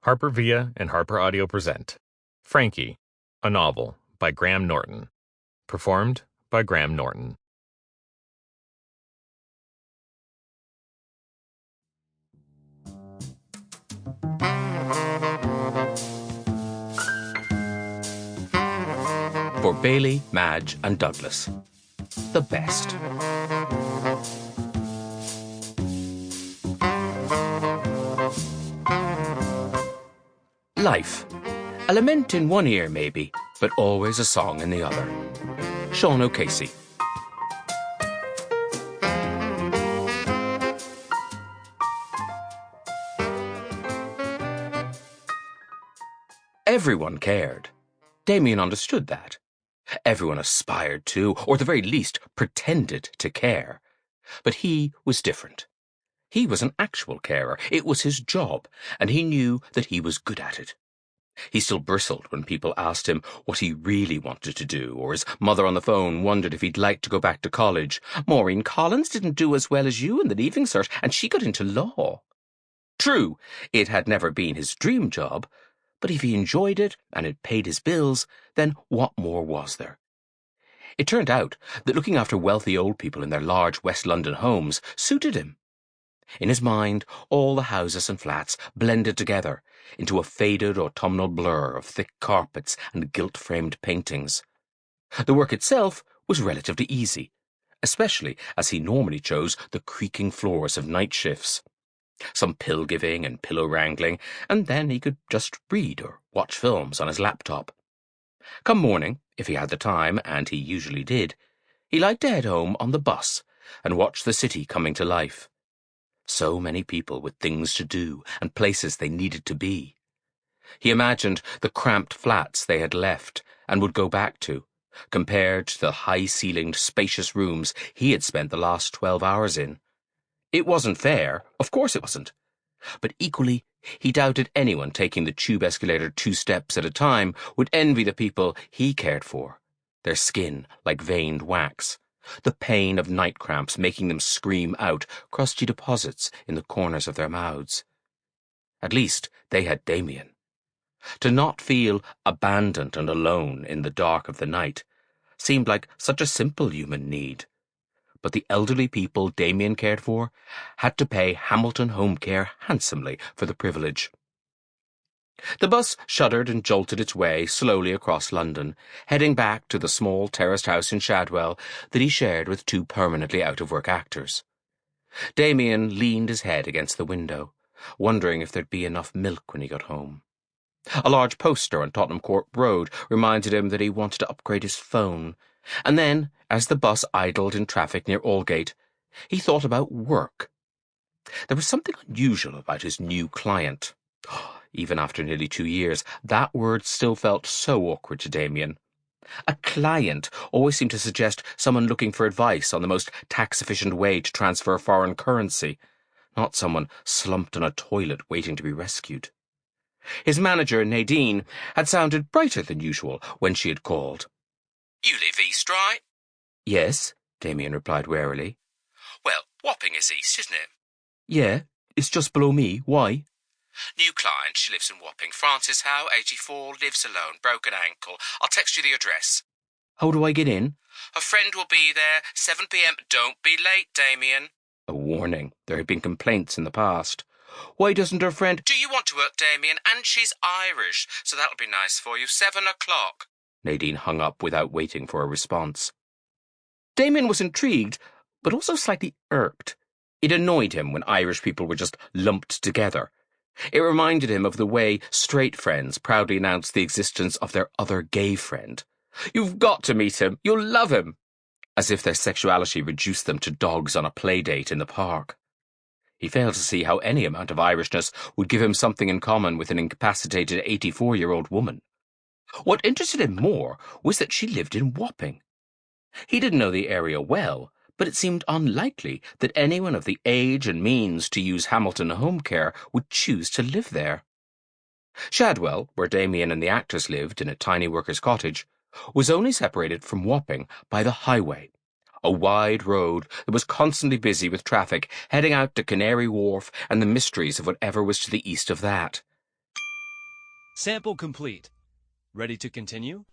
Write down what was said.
HarperVia and HarperAudio present Frankie, a novel by Graham Norton. Performed by Graham Norton. For Bailey, Madge and Douglas. The best. Life. A lament in one ear, maybe, but always a song in the other. Sean O'Casey. Everyone cared. Damien understood that. Everyone aspired to, or at the very least, pretended to care. But he was different. He was an actual carer. It was his job, and he knew that he was good at it. He still bristled when people asked him what he really wanted to do, or his mother on the phone wondered if he'd like to go back to college. Maureen Collins didn't do as well as you in the Leaving Cert, and she got into law. True, it had never been his dream job, but if he enjoyed it and it paid his bills, then what more was there? It turned out that looking after wealthy old people in their large West London homes suited him. In his mind, all the houses and flats blended together into a faded autumnal blur of thick carpets and gilt-framed paintings. The work itself was relatively easy, especially as he normally chose the creaking floors of night shifts. Some pill-giving and pillow-wrangling, and then he could just read or watch films on his laptop. Come morning, if he had the time, and he usually did, he liked to head home on the bus and watch the city coming to life. So many people with things to do and places they needed to be. He imagined the cramped flats they had left and would go back to, compared to the high-ceilinged, spacious rooms he had spent the last 12 hours in. It wasn't fair, of course it wasn't. But equally, he doubted anyone taking the tube escalator 2 steps at a time would envy the people he cared for, their skin like veined wax, the pain of night cramps making them scream out crusty deposits in the corners of their mouths. At least they had Damien. To not feel abandoned and alone in the dark of the night seemed like such a simple human need. But the elderly people Damien cared for had to pay Hamilton Home Care handsomely for the privilege. The bus shuddered and jolted its way slowly across London, heading back to the small terraced house in Shadwell that he shared with 2 permanently out-of-work actors. Damien leaned his head against the window, wondering if there'd be enough milk when he got home. A large poster on Tottenham Court Road reminded him that he wanted to upgrade his phone, and then, as the bus idled in traffic near Aldgate, he thought about work. There was something unusual about his new client. Even after nearly 2 years, that word still felt so awkward to Damien. A client always seemed to suggest someone looking for advice on the most tax-efficient way to transfer foreign currency, not someone slumped on a toilet waiting to be rescued. His manager, Nadine, had sounded brighter than usual when she had called. "You live east, right?" "Yes," Damien replied warily. "Well, Wapping is east, isn't it?" "Yeah, it's just below me. Why?" "New client, she lives in Wapping. Francis Howe, 84, lives alone, broken ankle. I'll text you the address." "How do I get in?" "Her friend will be there, 7 p.m. Don't be late, Damien." A warning. There had been complaints in the past. Why doesn't her friend— "Do you want to work, Damien? And she's Irish, so that'll be nice for you. 7 o'clock. Nadine hung up without waiting for a response. Damien was intrigued, but also slightly irked. It annoyed him when Irish people were just lumped together. It reminded him of the way straight friends proudly announced the existence of their other gay friend. "You've got to meet him. You'll love him." As if their sexuality reduced them to dogs on a play date in the park. He failed to see how any amount of Irishness would give him something in common with an incapacitated 84-year-old woman. What interested him more was that she lived in Wapping. He didn't know the area well, but it seemed unlikely that anyone of the age and means to use Hamilton Home Care would choose to live there. Shadwell, where Damien and the actors lived in a tiny worker's cottage, was only separated from Wapping by the highway, a wide road that was constantly busy with traffic heading out to Canary Wharf and the mysteries of whatever was to the east of that. Sample complete. Ready to continue?